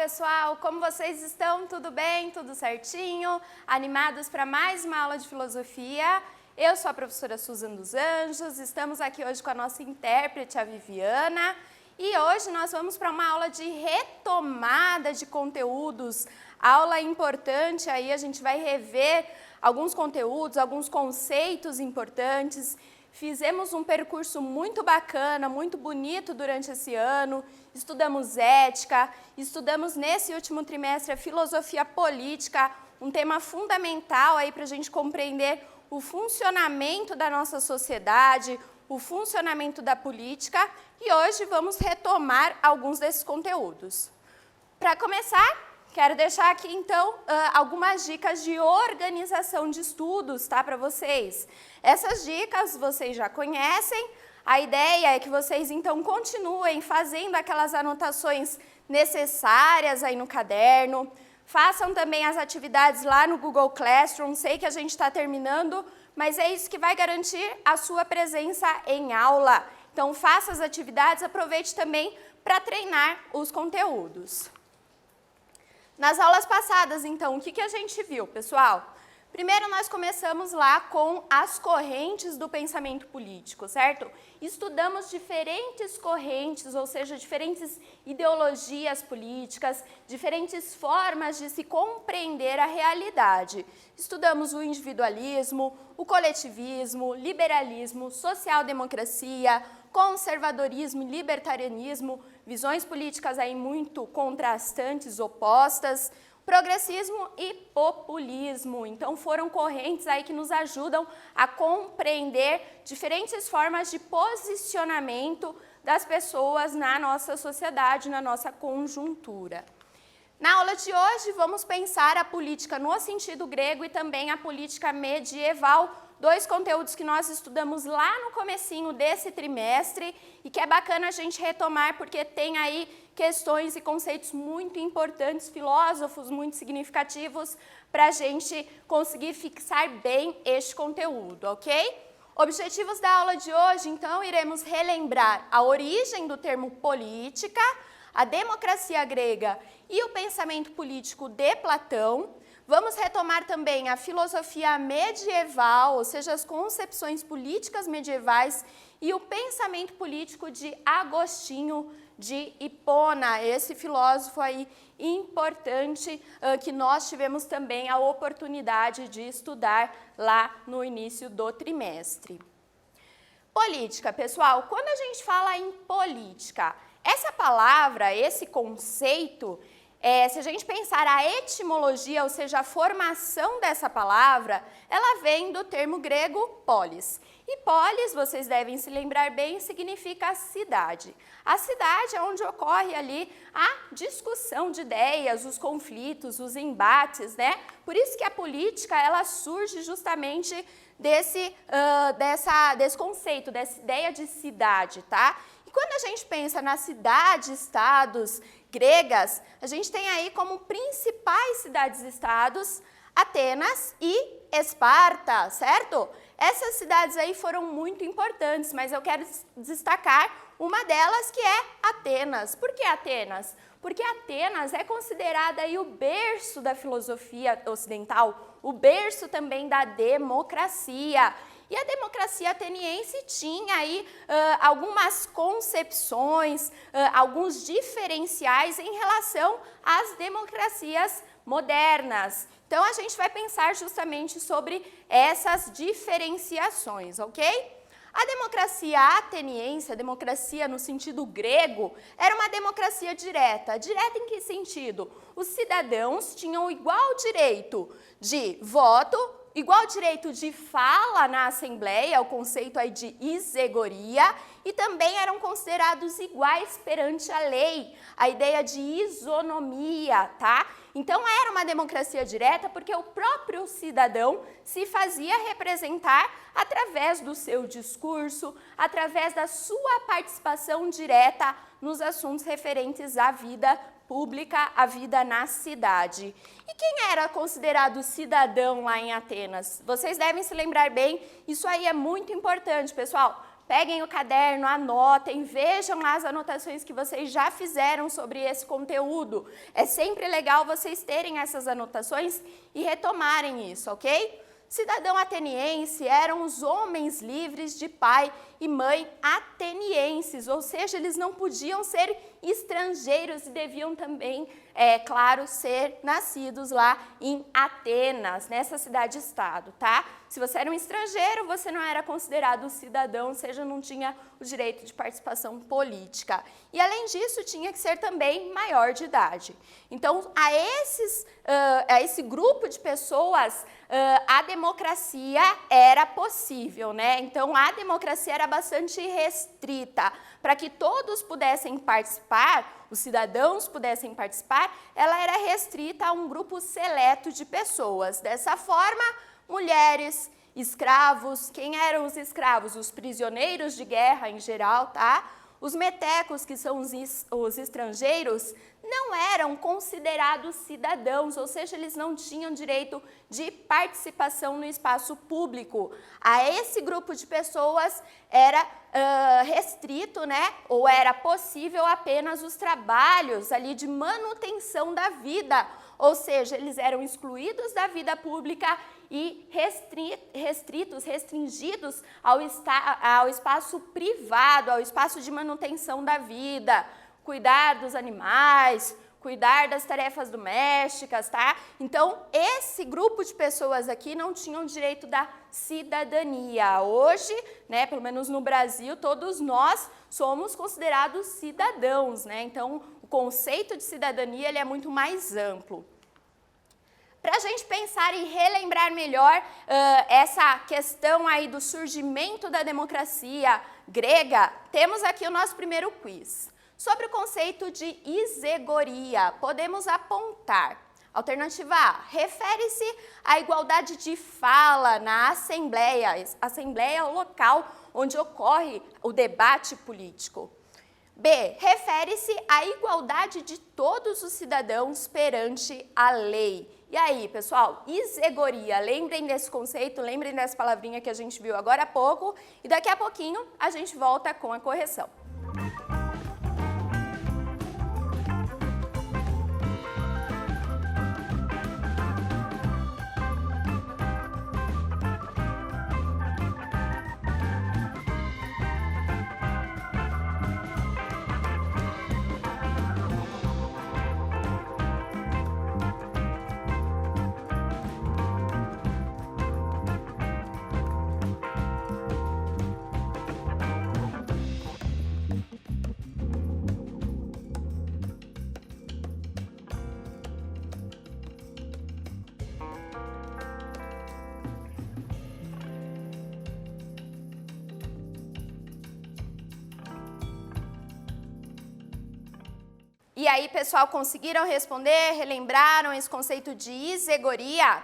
pessoal, como vocês estão? Tudo bem? Tudo certinho? Animados para mais uma aula de filosofia? Eu sou a professora Susan dos Anjos, estamos aqui hoje com a nossa intérprete, a Viviana, e hoje nós vamos para uma aula de retomada de conteúdos, aula importante aí, a gente vai rever alguns conteúdos, alguns conceitos importantes. Fizemos um percurso muito bacana, muito bonito durante esse ano, estudamos ética, estudamos nesse último trimestre a filosofia política, um tema fundamental aí para a gente compreender o funcionamento da nossa sociedade, o funcionamento da política, e hoje vamos retomar alguns desses conteúdos. Para começar, quero deixar aqui, então, algumas dicas de organização de estudos, tá, para vocês. Essas dicas vocês já conhecem, a ideia é que vocês, então, continuem fazendo aquelas anotações necessárias aí no caderno, façam também as atividades lá no Google Classroom, sei que a gente está terminando, mas é isso que vai garantir a sua presença em aula. Então, faça as atividades, aproveite também para treinar os conteúdos. Nas aulas passadas, então, o que a gente viu, pessoal? Primeiro, nós começamos lá com as correntes do pensamento político, certo? Estudamos diferentes correntes, ou seja, diferentes ideologias políticas, diferentes formas de se compreender a realidade. Estudamos o individualismo, o coletivismo, liberalismo, social-democracia, conservadorismo e libertarianismo, visões políticas aí muito contrastantes, opostas, progressismo e populismo. Então foram correntes aí que nos ajudam a compreender diferentes formas de posicionamento das pessoas na nossa sociedade, na nossa conjuntura. Na aula de hoje vamos pensar a política no sentido grego e também a política medieval, dois conteúdos que nós estudamos lá no comecinho desse trimestre e que é bacana a gente retomar porque tem aí questões e conceitos muito importantes, filósofos muito significativos para a gente conseguir fixar bem este conteúdo, ok? Objetivos da aula de hoje, então, iremos relembrar a origem do termo política, a democracia grega e o pensamento político de Platão. Vamos retomar também a filosofia medieval, ou seja, as concepções políticas medievais e o pensamento político de Agostinho de Hipona, esse filósofo aí importante que nós tivemos também a oportunidade de estudar lá no início do trimestre. Política, pessoal, quando a gente fala em política, essa palavra, esse conceito, se a gente pensar a etimologia, ou seja, a formação dessa palavra, ela vem do termo grego polis. E polis, vocês devem se lembrar bem, significa cidade. A cidade é onde ocorre ali a discussão de ideias, os conflitos, os embates, né? Por isso que a política, ela surge justamente desse conceito, dessa ideia de cidade, tá? E quando a gente pensa nas cidades-estados gregas, a gente tem aí como principais cidades-estados Atenas e Esparta, certo? Essas cidades aí foram muito importantes, mas eu quero destacar uma delas que é Atenas. Por que Atenas? Porque Atenas é considerada aí o berço da filosofia ocidental, o berço também da democracia. E a democracia ateniense tinha aí algumas concepções, alguns diferenciais em relação às democracias modernas. Então, a gente vai pensar justamente sobre essas diferenciações, ok? A democracia ateniense, a democracia no sentido grego, era uma democracia direta. Direta em que sentido? Os cidadãos tinham igual direito de voto, igual direito de fala na Assembleia, o conceito aí de isegoria, e também eram considerados iguais perante a lei, a ideia de isonomia, tá? Então era uma democracia direta porque o próprio cidadão se fazia representar através do seu discurso, através da sua participação direta nos assuntos referentes à vida pública, à vida na cidade. E quem era considerado cidadão lá em Atenas? Vocês devem se lembrar bem, isso aí é muito importante, pessoal. peguem o caderno, anotem, vejam lá as anotações que vocês já fizeram sobre esse conteúdo. É sempre legal vocês terem essas anotações e retomarem isso, ok? Cidadão ateniense eram os homens livres de pai e mãe atenienses, ou seja, eles não podiam ser estrangeiros e deviam também, claro, ser nascidos lá em Atenas, nessa cidade-estado, tá? Se você era um estrangeiro, você não era considerado cidadão, ou seja, não tinha o direito de participação política. E, além disso, tinha que ser também maior de idade. Então, a esse grupo de pessoas, a democracia era possível, né? Então, a democracia era bastante restrita. Para que todos pudessem participar, os cidadãos pudessem participar, ela era restrita a um grupo seleto de pessoas. Dessa forma, mulheres, escravos, quem eram os escravos? Os prisioneiros de guerra em geral, tá? Os metecos, que são os estrangeiros, não eram considerados cidadãos, ou seja, eles não tinham direito de participação no espaço público. A esse grupo de pessoas era restrito, né, ou era possível apenas os trabalhos ali de manutenção da vida, ou seja, eles eram excluídos da vida pública e restringidos ao espaço privado, ao espaço de manutenção da vida, cuidar dos animais, cuidar das tarefas domésticas, tá? Então, esse grupo de pessoas aqui não tinham direito da cidadania. Hoje, né, pelo menos no Brasil, todos nós somos considerados cidadãos, né? Então, o conceito de cidadania ele é muito mais amplo. Para a gente pensar e relembrar melhor essa questão aí do surgimento da democracia grega, temos aqui o nosso primeiro quiz. Sobre o conceito de isegoria, podemos apontar. Alternativa A, refere-se à igualdade de fala na assembleia. Assembleia é o local onde ocorre o debate político. B, refere-se à igualdade de todos os cidadãos perante a lei. E aí, pessoal, isegoria, lembrem desse conceito, lembrem dessa palavrinha que a gente viu agora há pouco e daqui a pouquinho a gente volta com a correção. E aí, pessoal, conseguiram responder? Relembraram esse conceito de isegoria?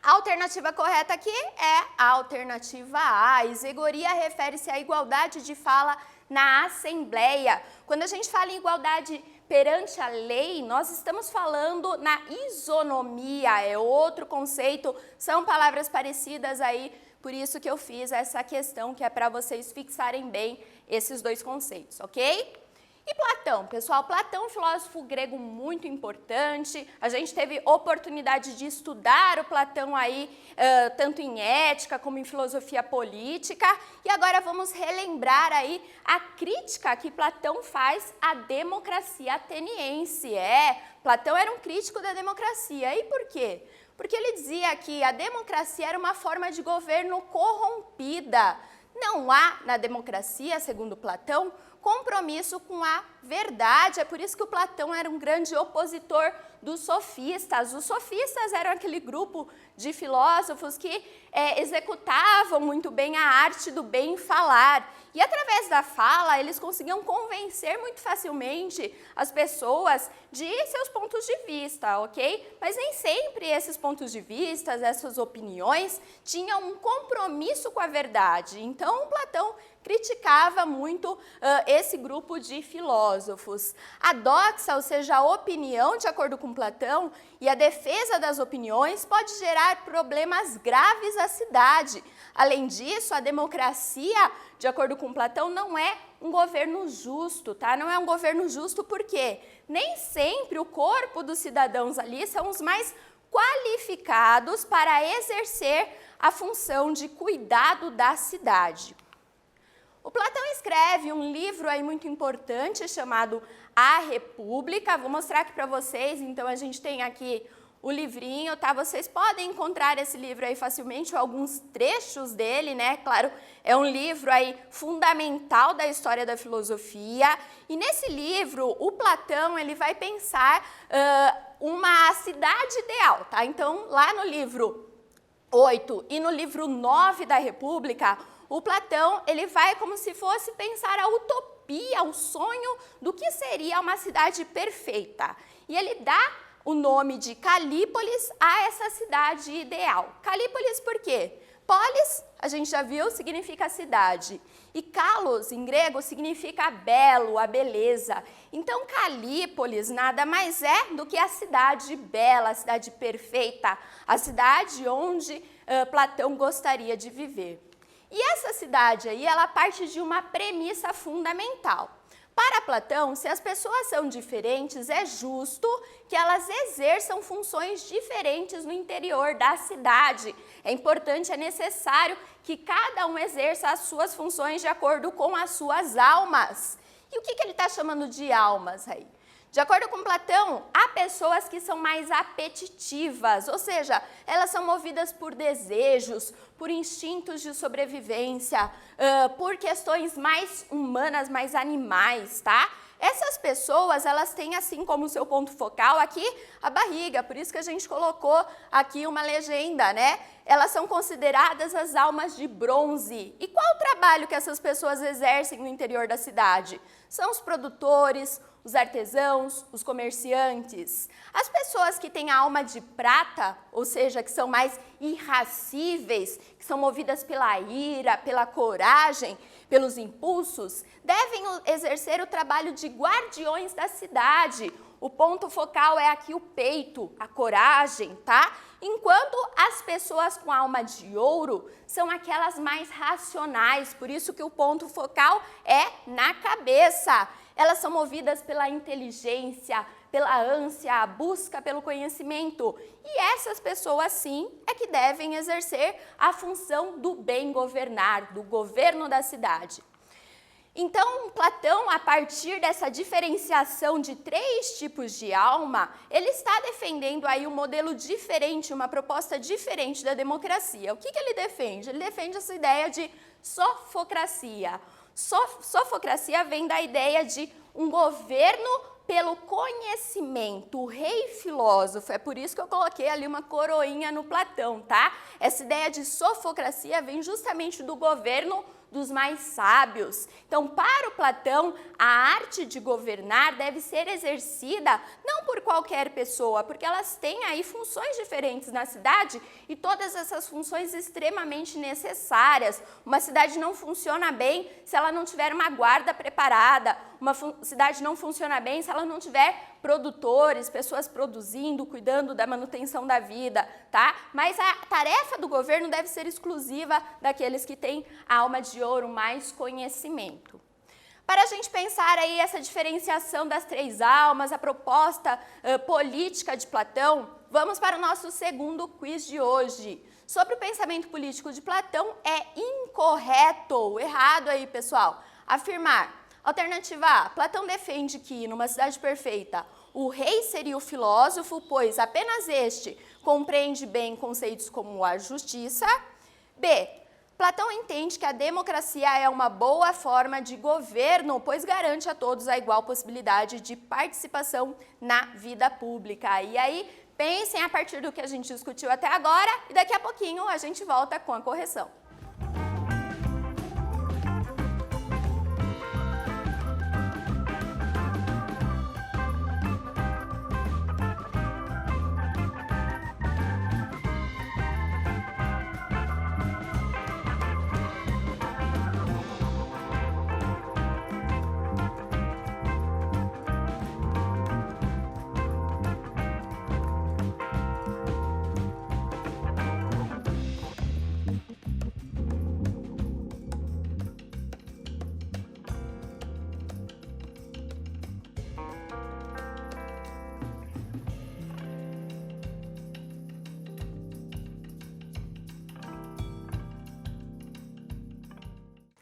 A alternativa correta aqui é a alternativa A. Isegoria refere-se à igualdade de fala na Assembleia. Quando a gente fala em igualdade perante a lei, nós estamos falando na isonomia, é outro conceito, são palavras parecidas aí, por isso que eu fiz essa questão, que é para vocês fixarem bem esses dois conceitos, ok? E Platão, pessoal, Platão é um filósofo grego muito importante, a gente teve oportunidade de estudar o Platão aí, tanto em ética como em filosofia política, e agora vamos relembrar aí a crítica que Platão faz à democracia ateniense. Platão era um crítico da democracia, e por quê? Porque ele dizia que a democracia era uma forma de governo corrompida. Não há na democracia, segundo Platão, compromisso com a verdade. É por isso que o Platão era um grande opositor dos sofistas. Os sofistas eram aquele grupo de filósofos que executavam muito bem a arte do bem falar. E através da fala, eles conseguiam convencer muito facilmente as pessoas de seus pontos de vista, ok? Mas nem sempre esses pontos de vista, essas opiniões, tinham um compromisso com a verdade. Então, Platão criticava apoiava muito esse grupo de filósofos. A doxa, ou seja, a opinião, de acordo com Platão, e a defesa das opiniões pode gerar problemas graves à cidade. Além disso, a democracia, de acordo com Platão, não é um governo justo, tá? Não é um governo justo porque nem sempre o corpo dos cidadãos ali são os mais qualificados para exercer a função de cuidado da cidade. O Platão escreve um livro aí muito importante chamado A República. Vou mostrar aqui para vocês. Então a gente tem aqui o livrinho, tá? Vocês podem encontrar esse livro aí facilmente, ou alguns trechos dele, né? Claro, é um livro aí fundamental da história da filosofia. E nesse livro, o Platão, ele vai pensar uma cidade ideal, tá? Então, lá no livro 8 e no livro 9 da República, o Platão, ele vai como se fosse pensar a utopia, o sonho do que seria uma cidade perfeita. E ele dá o nome de Calípolis a essa cidade ideal. Calípolis por quê? Polis, a gente já viu, significa cidade. E kalos, em grego, significa belo, a beleza. Então, Calípolis nada mais é do que a cidade bela, a cidade perfeita, a cidade onde Platão gostaria de viver. E essa cidade aí, ela parte de uma premissa fundamental. Para Platão, se as pessoas são diferentes, é justo que elas exerçam funções diferentes no interior da cidade. É importante, é necessário que cada um exerça as suas funções de acordo com as suas almas. E o que ele está chamando de almas aí? De acordo com Platão, há pessoas que são mais apetitivas, ou seja, elas são movidas por desejos, por instintos de sobrevivência, por questões mais humanas, mais animais, tá? Essas pessoas, elas têm assim como seu ponto focal aqui a barriga, por isso que a gente colocou aqui uma legenda, né? Elas são consideradas as almas de bronze. E qual o trabalho que essas pessoas exercem no interior da cidade? São os produtores, os artesãos, os comerciantes. As pessoas que têm a alma de prata, ou seja, que são mais irascíveis, que são movidas pela ira, pela coragem, pelos impulsos, devem exercer o trabalho de guardiões da cidade. O ponto focal é aqui o peito, a coragem, tá? Enquanto as pessoas com alma de ouro são aquelas mais racionais, por isso que o ponto focal é na cabeça. Elas são movidas pela inteligência, pela ânsia, a busca pelo conhecimento. E essas pessoas, sim, é que devem exercer a função do bem governar, do governo da cidade. Então, Platão, a partir dessa diferenciação de 3 tipos de alma, ele está defendendo aí um modelo diferente, uma proposta diferente da democracia. O que ele defende? Ele defende essa ideia de sofocracia. Sofocracia vem da ideia de um governo pelo conhecimento, o rei filósofo. É por isso que eu coloquei ali uma coroinha no Platão, tá? Essa ideia de sofocracia vem justamente do governo dos mais sábios. Então, para o Platão, a arte de governar deve ser exercida não por qualquer pessoa, porque elas têm aí funções diferentes na cidade e todas essas funções extremamente necessárias. Uma cidade não funciona bem se ela não tiver uma guarda preparada, uma cidade não funciona bem se ela não tiver produtores, pessoas produzindo, cuidando da manutenção da vida, tá? Mas a tarefa do governo deve ser exclusiva daqueles que têm a alma de ouro, mais conhecimento. Para a gente pensar aí essa diferenciação das 3 almas, a proposta política de Platão, vamos para o nosso segundo quiz de hoje. Sobre o pensamento político de Platão, é incorreto, errado aí, pessoal, afirmar. Alternativa A, Platão defende que, numa cidade perfeita, o rei seria o filósofo, pois apenas este compreende bem conceitos como a justiça. B, Platão entende que a democracia é uma boa forma de governo, pois garante a todos a igual possibilidade de participação na vida pública. E aí, pensem a partir do que a gente discutiu até agora e daqui a pouquinho a gente volta com a correção.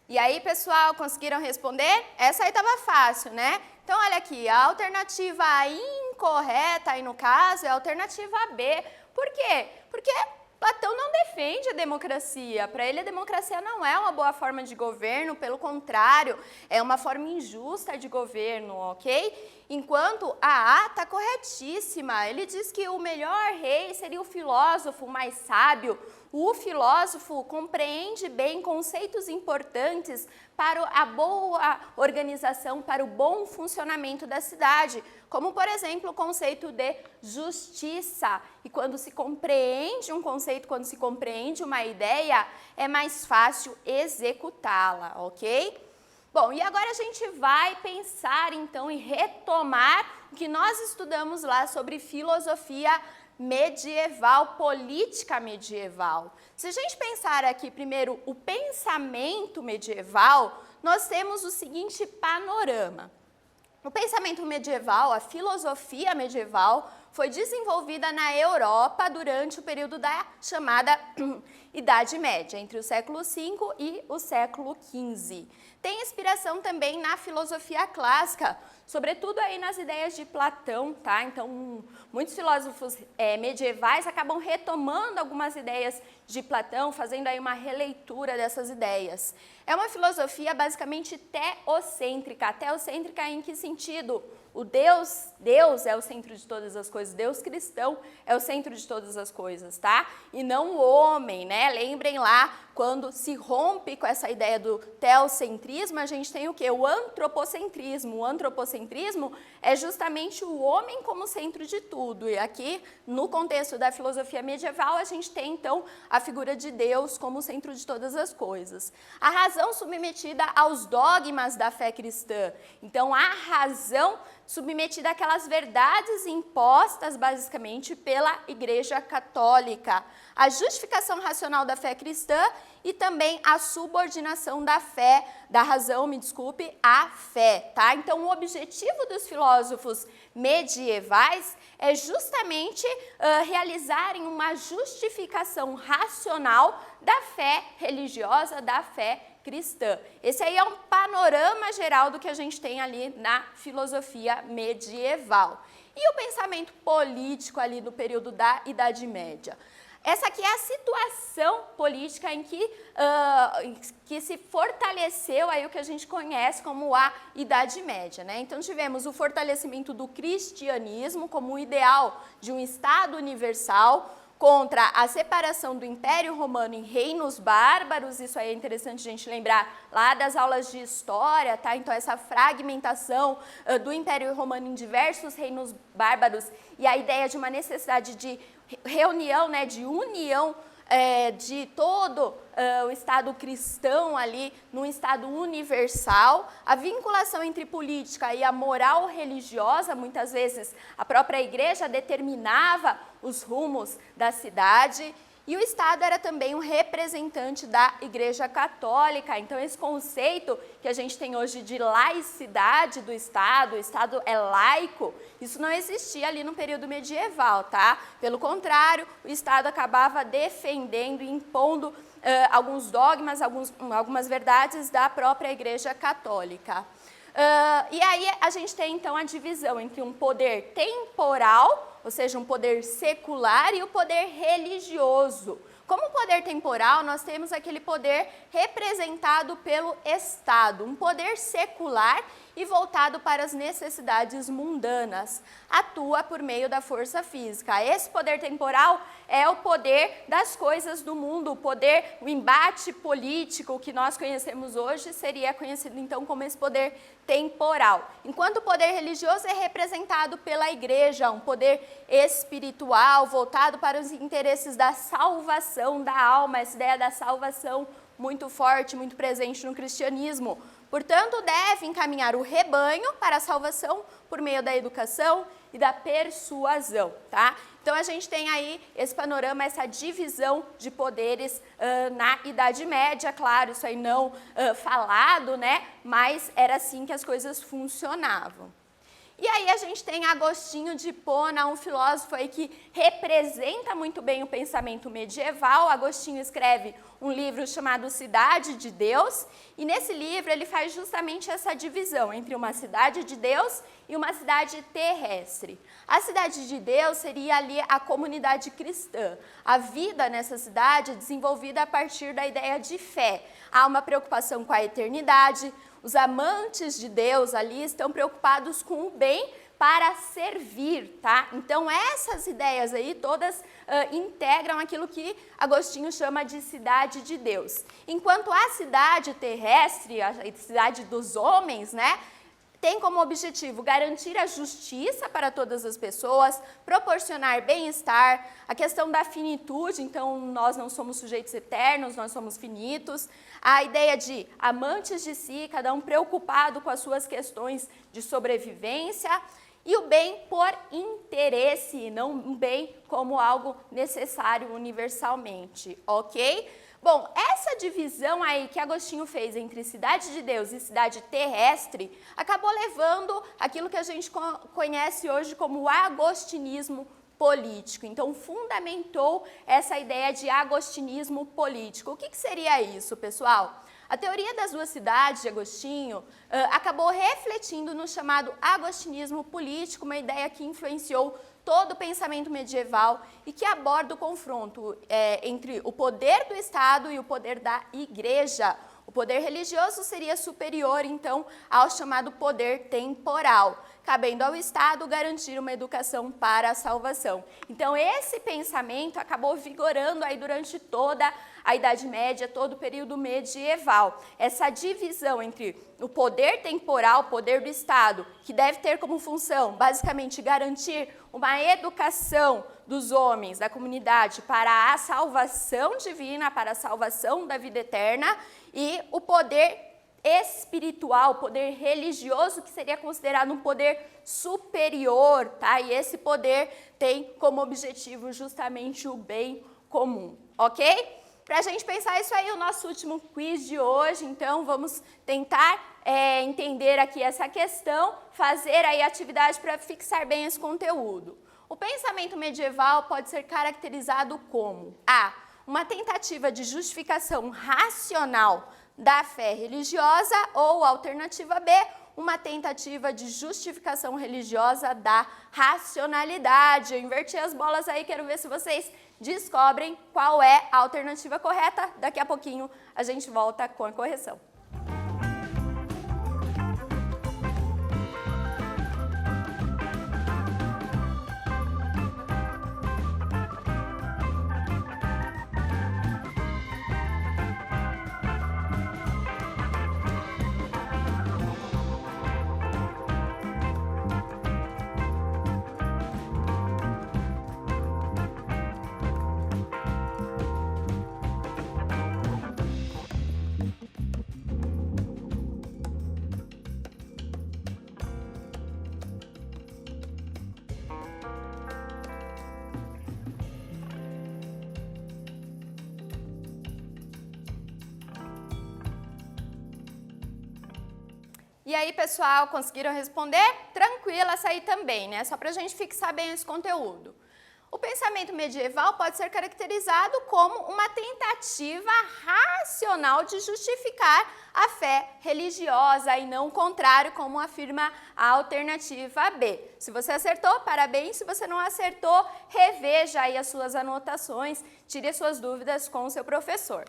E aí, pessoal, conseguiram responder? Essa aí estava fácil, né? Então, olha aqui, a alternativa incorreta aí no caso é a alternativa B. Por quê? Porque Platão não defende a democracia. Para ele, a democracia não é uma boa forma de governo, pelo contrário, é uma forma injusta de governo, ok? Enquanto a A está corretíssima. Ele diz que o melhor rei seria o filósofo mais sábio. O filósofo compreende bem conceitos importantes para a boa organização, para o bom funcionamento da cidade, como, por exemplo, o conceito de justiça. E quando se compreende um conceito, quando se compreende uma ideia, é mais fácil executá-la, ok? Bom, e agora a gente vai pensar, então, e retomar o que nós estudamos lá sobre filosofia medieval, política medieval. Se a gente pensar aqui primeiro o pensamento medieval, nós temos o seguinte panorama. O pensamento medieval, a filosofia medieval, foi desenvolvida na Europa durante o período da chamada Idade Média, entre o século V e o século XV. Tem inspiração também na filosofia clássica, sobretudo aí nas ideias de Platão, tá? Então, muitos filósofos medievais acabam retomando algumas ideias de Platão, fazendo aí uma releitura dessas ideias. É uma filosofia basicamente teocêntrica. Teocêntrica em que sentido? O Deus é o centro de todas as coisas, Deus cristão é o centro de todas as coisas, tá? E não o homem, né? Lembrem lá, quando se rompe com essa ideia do teocentrismo, a gente tem o quê? O antropocentrismo. O antropocentrismo é justamente o homem como centro de tudo. E aqui, no contexto da filosofia medieval, a gente tem, então, a figura de Deus como centro de todas as coisas. A razão submetida aos dogmas da fé cristã. Então, a razão submetida àquelas verdades impostas, basicamente, pela Igreja Católica. A justificação racional da fé cristã e também a subordinação da fé, da razão, à fé, tá? Então, o objetivo dos filósofos medievais é justamente realizarem uma justificação racional da fé religiosa, da fé cristã. Esse aí é um panorama geral do que a gente tem ali na filosofia medieval. E o pensamento político ali no período da Idade Média? Essa aqui é a situação política em que se fortaleceu aí o que a gente conhece como a Idade Média, né? Então tivemos o fortalecimento do cristianismo como o ideal de um Estado universal, contra a separação do Império Romano em reinos bárbaros. Isso aí é interessante a gente lembrar lá das aulas de história, tá? Então, essa fragmentação do Império Romano em diversos reinos bárbaros e a ideia de uma necessidade de reunião, né, de união de todo o Estado cristão ali num Estado universal, a vinculação entre política e a moral religiosa, muitas vezes a própria igreja determinava os rumos da cidade, e o Estado era também um representante da Igreja Católica. Então, esse conceito que a gente tem hoje de laicidade do Estado, o Estado é laico, isso não existia ali no período medieval, tá? Pelo contrário, o Estado acabava defendendo e impondo alguns dogmas, algumas verdades da própria Igreja Católica. E aí a gente tem então a divisão entre um poder temporal, ou seja, um poder secular, e o poder religioso. Como poder temporal, nós temos aquele poder representado pelo Estado, um poder secular e voltado para as necessidades mundanas. Atua por meio da força física. Esse poder temporal é o poder das coisas do mundo, o embate político que nós conhecemos hoje seria conhecido então como esse poder temporal. Enquanto o poder religioso é representado pela igreja, um poder espiritual voltado para os interesses da salvação da alma, essa ideia da salvação muito forte, muito presente no cristianismo. Portanto, deve encaminhar o rebanho para a salvação por meio da educação e da persuasão, tá? Então, a gente tem aí esse panorama, essa divisão de poderes na Idade Média, claro, isso aí não falado, né? Mas era assim que as coisas funcionavam. E aí a gente tem Agostinho de Hipona, um filósofo aí que representa muito bem o pensamento medieval. Agostinho escreve um livro chamado Cidade de Deus, e nesse livro ele faz justamente essa divisão entre uma cidade de Deus e uma cidade terrestre. A cidade de Deus seria ali a comunidade cristã. A vida nessa cidade é desenvolvida a partir da ideia de fé. Há uma preocupação com a eternidade, os amantes de Deus ali estão preocupados com o bem para servir, tá? Então essas ideias aí todas integram aquilo que Agostinho chama de cidade de Deus. Enquanto a cidade terrestre, a cidade dos homens, né, tem como objetivo garantir a justiça para todas as pessoas, proporcionar bem-estar, a questão da finitude, então nós não somos sujeitos eternos, nós somos finitos, a ideia de amantes de si, cada um preocupado com as suas questões de sobrevivência, e o bem por interesse, não um bem como algo necessário universalmente, ok? Bom, essa divisão aí que Agostinho fez entre cidade de Deus e cidade terrestre acabou levando aquilo que a gente conhece hoje como o agostinismo político. Então, fundamentou essa ideia de agostinismo político. O que seria isso, pessoal? A teoria das duas cidades de Agostinho acabou refletindo no chamado agostinismo político, uma ideia que influenciou todo o pensamento medieval e que aborda o confronto entre o poder do Estado e o poder da Igreja. O poder religioso seria superior, então, ao chamado poder temporal, cabendo ao Estado garantir uma educação para a salvação. Então, esse pensamento acabou vigorando aí durante toda a Idade Média, todo o período medieval. Essa divisão entre o poder temporal, o poder do Estado, que deve ter como função, basicamente, garantir uma educação dos homens, da comunidade, para a salvação divina, para a salvação da vida eterna, e o poder espiritual, o poder religioso, que seria considerado um poder superior, tá? E esse poder tem como objetivo justamente o bem comum, ok? Para a gente pensar isso aí, o nosso último quiz de hoje, então vamos tentar entender aqui essa questão, fazer aí atividade para fixar bem esse conteúdo. O pensamento medieval pode ser caracterizado como A. Uma tentativa de justificação racional da fé religiosa, ou alternativa B, uma tentativa de justificação religiosa da racionalidade. Eu inverti as bolas aí, quero ver se vocês descobrem qual é a alternativa correta. Daqui a pouquinho a gente volta com a correção. E aí, pessoal, conseguiram responder? Tranquilo essa aí também, né? Só para a gente fixar bem esse conteúdo. O pensamento medieval pode ser caracterizado como uma tentativa racional de justificar a fé religiosa e não o contrário, como afirma a alternativa B. Se você acertou, parabéns. Se você não acertou, reveja aí as suas anotações, tire as suas dúvidas com o seu professor.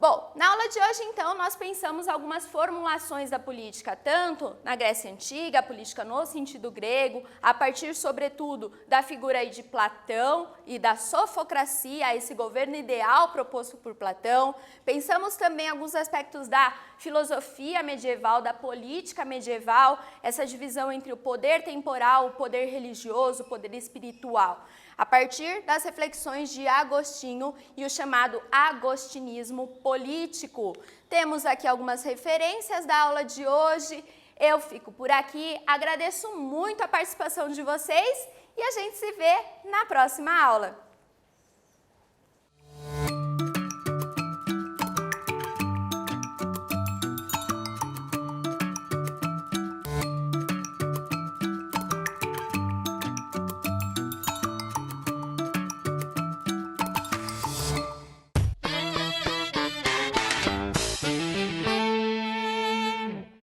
Bom, na aula de hoje, então, nós pensamos algumas formulações da política, tanto na Grécia Antiga, a política no sentido grego, a partir, sobretudo, da figura aí de Platão e da sofocracia, esse governo ideal proposto por Platão. Pensamos também alguns aspectos da filosofia medieval, da política medieval, essa divisão entre o poder temporal, o poder religioso, o poder espiritual, a partir das reflexões de Agostinho e o chamado agostinismo político. Temos aqui algumas referências da aula de hoje. Eu fico por aqui, agradeço muito a participação de vocês e a gente se vê na próxima aula.